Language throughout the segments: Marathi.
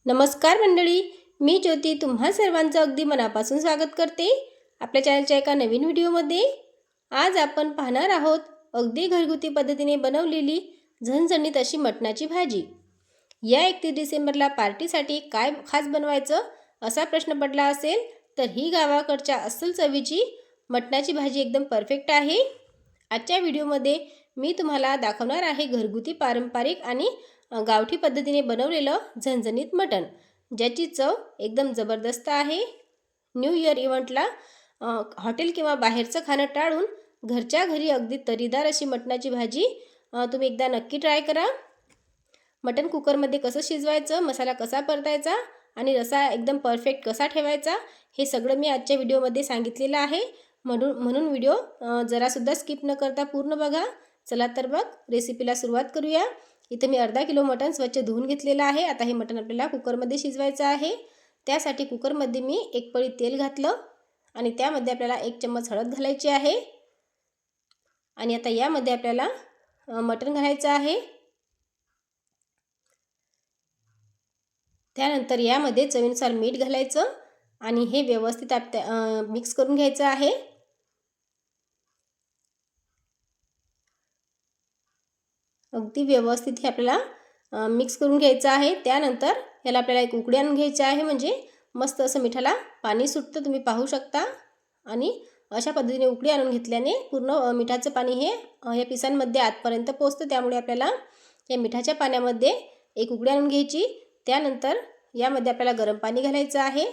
नमस्कार मंडळी, मी ज्योती तुम्हा सर्वांचं अगदी मनापासून स्वागत करते आपल्या चॅनलच्या एका नवीन व्हिडिओमध्ये। आज आपण पाहणार आहोत अगदी घरगुती पद्धतीने बनवलेली झणझणीत अशी मटणाची भाजी। या 31 डिसेंबरला पार्टीसाठी काय खास बनवायचं असा प्रश्न पडला असेल तर ही गावाकडच्या अस्सल चवीची मटणाची भाजी एकदम परफेक्ट आहे। आजच्या व्हिडिओमध्ये मी तुम्हाला दाखवणार आहे घरगुती पारंपरिक आणि गावठी पद्धतीने बनवलेलं झणझणीत मटण, ज्याची चव एकदम जबरदस्त आहे। न्यू इयर इव्हेंटला हॉटेल किंवा बाहेरचं खाणं टाळून घरच्या घरी अगदी तरीदार अशी मटणाची भाजी तुम्ही एकदा नक्की ट्राय करा। मटण कुकरमध्ये कसं शिजवायचं, मसाला कसा परतायचा आणि रसा एकदम परफेक्ट कसा ठेवायचा हे सगळं मी आजच्या व्हिडिओमध्ये सांगितलेलं आहे। म्हणून व्हिडिओ जरासुद्धा स्किप न करता पूर्ण बघा। चला तर मग रेसिपीला सुरुवात करूया। इथे मी अर्धा किलो मटण स्वच्छ धुवून घेतलेलं आहे। आता हे मटण आपल्याला कुकरमध्ये शिजवायचं आहे। त्यासाठी कुकरमध्ये मी एक पळी तेल घातलं आणि त्यामध्ये आपल्याला 1 चम्मच हळद घालायची आहे। आणि आता यामध्ये आपल्याला मटण घालायचं आहे। त्यानंतर यामध्ये चवीनुसार मीठ घालायचं आणि हे व्यवस्थित मिक्स करून घ्यायचं आहे। अगदी व्यवस्थित हे आपल्याला मिक्स करून घ्यायचं आहे। त्यानंतर याला आपल्याला एक उकळी आणून घ्यायची आहे, म्हणजे मस्त असं मिठाला पाणी सुटतं, तुम्ही पाहू शकता। आणि अशा पद्धतीने उकळी आणून घेतल्याने पूर्ण मिठाचं पाणी हे या पिसांमध्ये आतपर्यंत पोहोचतं। त्यामुळे आपल्याला या मिठाच्या पाण्यामध्ये एक उकळी आणून घ्यायची। त्यानंतर यामध्ये आपल्याला गरम पाणी घालायचं आहे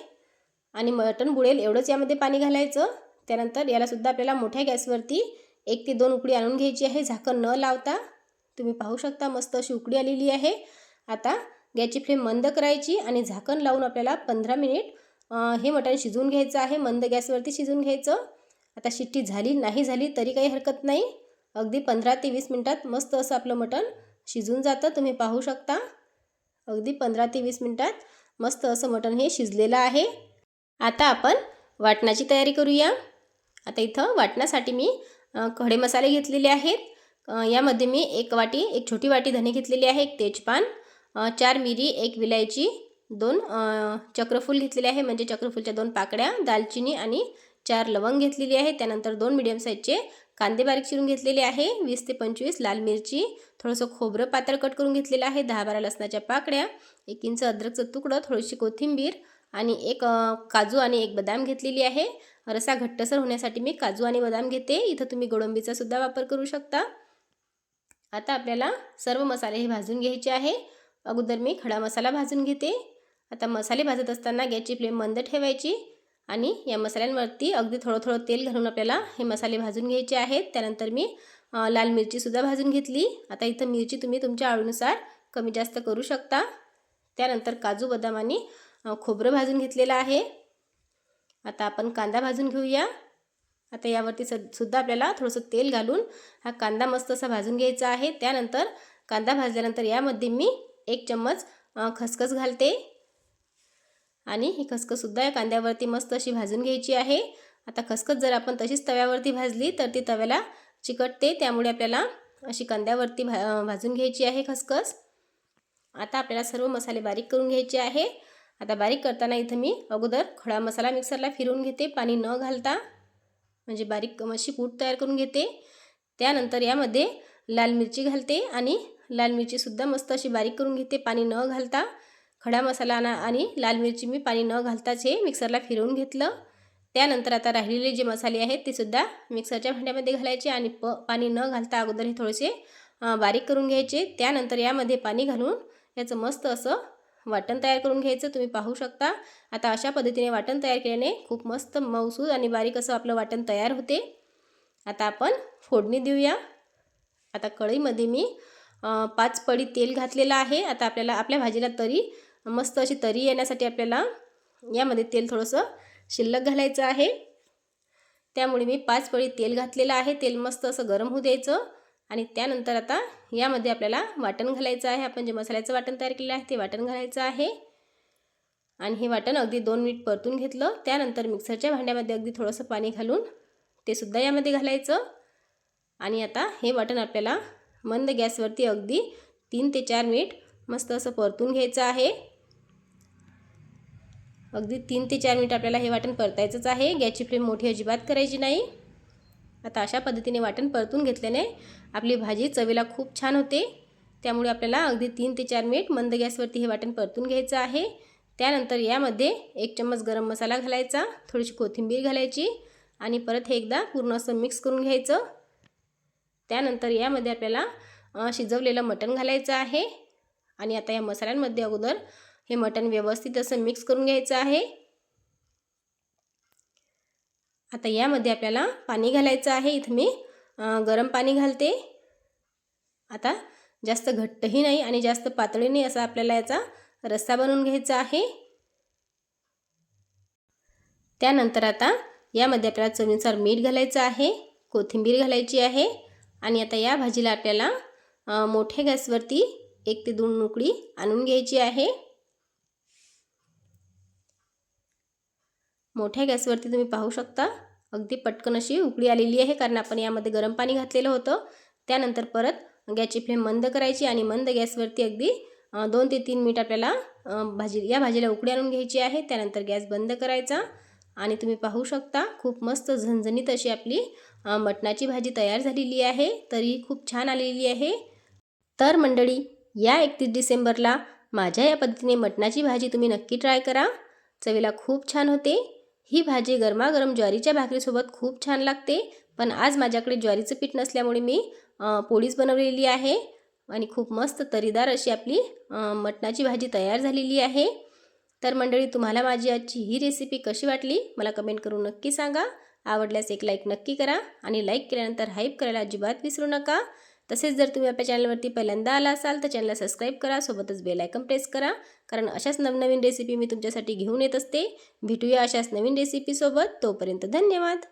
आणि मटण बुडेल एवढंच यामध्ये पाणी घालायचं। त्यानंतर याला सुद्धा आपल्याला मोठ्या गॅसवरती 1 ते 2 उकळी आणून घ्यायची आहे, झाकण न लावता। तुम्ही पाहू शकता मस्त अशी उकळी आलेली आहे। आता गॅसची फ्लेम मंद करायची आणि झाकण लावून आपल्याला 15 मिनिट हे मटण शिजवून घ्यायचं आहे। मंद गॅसवरती शिजवून घ्यायचं। आता शिट्टी झाली नाही झाली तरी काही हरकत नाही, अगदी 15 ते 20 मिनिटात मस्त असं आपलं मटण शिजून जातं। तुम्ही पाहू शकता अगदी 15 ते 20 मिनिटात मस्त असं मटण हे शिजलेलं आहे। आता आपण वाटणाची तयारी करूया। आता इथं वाटण्यासाठी मी खडे मसाले घेतलेले आहेत। यामध्ये मी एक छोटी वाटी धने घेतलेली आहे, 1 तेजपान, 4 मिरी, 1 विलायची, 2 चक्रफूल घेतलेले आहे, म्हणजे चक्रफूलच्या 2 पाकळ्या, दालचिनी आणि 4 लवंग घेतलेली आहे। त्यानंतर 2 मीडियम साईजचे कांदे बारीक चिरून घेतलेले आहे, 20 ते 25 लाल मिरची, थोडंसं खोबरं पातळ कट करून घेतलेलं आहे, 10-12 लसणाच्या पाकळ्या, 1 इंच अद्रकचं तुकडं, थोडीशी कोथिंबीर आणि एक काजू आणि 1 बदाम घेतलेली आहे। रसा घट्टसर होण्यासाठी मी काजू आणि बदाम घेते। इथं तुम्ही गोडंबीचा सुद्धा वापर करू शकता। आता आपल्याला सर्व मसाले हे भाजून घ्यायचे आहे। अगोदर मी खडा मसाला भाजून घेते। आता मसाले भाजत असताना गॅसची फ्लेम मंद ठेवायची आणि या मसाल्यांवरती अगदी थोडं तेल घालून आपल्याला हे मसाले भाजून घ्यायचे आहेत। त्यानंतर मी लाल मिरची सुद्धा भाजून घेतली। आता इथं मिरची तुम्ही तुमच्या आवडीनुसार कमी जास्त करू शकता। त्यानंतर काजू, बदाम आणि खोबरं भाजून घेतलेलं आहे। आता आपण कांदा भाजून घेऊया। आता यावरती सुद्धा आपल्याला थोडंसं तेल घालून हा कांदा मस्त असा भाजून घ्यायचा आहे। त्यानंतर कांदा भाजल्यानंतर यामध्ये मी 1 चम्मच खसखस घालते आणि ही खसखससुद्धा या कांद्यावरती मस्त अशी भाजून घ्यायची आहे। आता खसखस जर आपण तशीच तव्यावरती भाजली तर ती तव्याला चिकटते, त्यामुळे आपल्याला अशी कांद्यावरती भाजून घ्यायची आहे खसखस। आता आपल्याला सर्व मसाले बारीक करून घ्यायचे आहे। आता बारीक करताना इथं मी अगोदर खडा मसाला मिक्सरला फिरवून घेते, पाणी न घालता, म्हणजे बारीक अशी कूट तयार करून घेते। त्यानंतर यामध्ये लाल मिरची घालते आणि लाल मिरचीसुद्धा मस्त अशी बारीक करून घेते, पाणी न घालता। खडा मसाला आणि लाल मिरची मी पाणी न घालताच हे मिक्सरला फिरवून घेतलं। त्यानंतर आता राहिलेले जे मसाले आहेत ते सुद्धा मिक्सरच्या भांड्यामध्ये घालायचे आणि पाणी न घालता अगोदर हे थोडेसे बारीक करून घ्यायचे। त्यानंतर यामध्ये पाणी घालून याचं मस्त असं वाटण तयार करून घ्यायचं। तुम्ही पाहू शकता आता अशा पद्धतीने वाटण तयार केल्याने खूप मस्त मऊसूद आणि बारीक असं आपलं वाटण तयार होते। आता आपण फोडणी देऊया। आता कढईमध्ये मी 5 पळी तेल घातलेलं आहे। आता आपल्याला आपल्या भाजीला मस्त अशी तरी येण्यासाठी आपल्याला यामध्ये तेल थोडंसं शिल्लक घालायचं आहे। त्यामुळे मी 5 पळी तेल घातलेलं आहे। तेल मस्त असं गरम होऊ द्यायचं आणि त्यानंतर आता यामध्ये आपल्याला वाटण घालायचं आहे। आपण जे मसाल्याचं वाटण तयार केलेलं आहे ते वाटण घालायचं आहे आणि हे वाटण अगदी 2 मिनिट परतून घेतलं। त्यानंतर मिक्सरच्या भांड्यामध्ये अगदी थोडंसं पाणी घालून ते सुद्धा यामध्ये घालायचं आणि आता हे वाटण आपल्याला मंद गॅसवरती अगदी 3 ते 4 मिनिट मस्त असं परतून घ्यायचं आहे। अगदी 3 ते 4 मिनिट आपल्याला हे वाटण परतायचंच आहे. गॅसची फ्लेम मोठी अजिबात करायची नाही. आता अशा पद्धतीने वाटण परतून घेतल्याने आपली भाजी चवीला खूप छान होते. त्यामुळे आपल्याला अगदी 3 ते 4 मिनिट मंद गॅसवरती हे वाटण परतून घ्यायचं आहे. त्यानंतर यामध्ये 1 चम्मच गरम मसाला घालायचा, थोडीशी कोथिंबीर घालायची आणि परत हे एकदा पूर्ण असं मिक्स करून घ्यायचं. त्यानंतर यामध्ये आपल्याला शिजवलेलं मटण घालायचं आहे आणि आता या मसाल्यांमध्ये अगोदर हे मटण व्यवस्थित असं मिक्स करून घ्यायचं आहे. आता यामध्ये आपल्याला पाणी घालायचं आहे. इथं मी गरम पाणी घालते. आता जास्त घट्टही नाही आणि जास्त पातळही नाही असा आपल्याला याचा रस्सा बनवून घ्यायचा आहे. त्यानंतर आता यामध्ये आपल्याला चवीनुसार मीठ घालायचं आहे, कोथिंबीर घालायची आहे आणि आता या भाजीला आपल्याला मोठ्या गॅसवरती 1 ते 2 उकळी आणून घ्यायची आहे. मोठ्या गॅसवरती तुम्ही पाहू शकता अगदी पटकन अशी उकळी आलेली आहे, कारण आपण यामध्ये गरम पाणी घातलेलं होतं. त्यानंतर परत गॅसची फ्लेम मंद करायची आणि मंद गॅसवरती अगदी 2 ते 3 मिनिट आपल्याला या भाजीला उकळी आणून घ्यायची आहे. त्यानंतर गॅस बंद करायचा आणि तुम्ही पाहू शकता खूप मस्त झणझणीत अशी आपली मटणाची भाजी तयार झालेली आहे. तरी खूप छान आलेली आहे. तर मंडळी, या 31 डिसेंबरला माझ्या या पद्धतीने मटणाची भाजी तुम्ही नक्की ट्राय करा. चवीला खूप छान होते. ही भाजी गरमागरम ज्वारीच्या भाकरीसोबत खूप छान लागते. पण आज माझ्याकडे ज्वारीचं पीठ नसल्यामुळे मी पोळीच बनवलेली आहे आणि खूप मस्त तरीदार अशी आपली मटणाची भाजी तयार झालेली आहे. तर मंडळी, तुम्हाला माझी आजची ही रेसिपी कशी वाटली मला कमेंट करून नक्की सांगा. आवडल्यास एक लाईक नक्की करा आणि लाईक केल्यानंतर हाईप करायला अजिबात विसरू नका. तसेच जर तुम्ही आपल्या चॅनलवरती पहिल्यांदा आला असाल तर चॅनलला सबस्क्राईब करा, सोबतच बेल आयकॉन प्रेस करा, कारण अशाच नवनवीन रेसिपी मी तुमच्यासाठी घेऊन येत असते. भेटूया अशाच नवीन रेसिपीसोबत. तोपर्यंत धन्यवाद.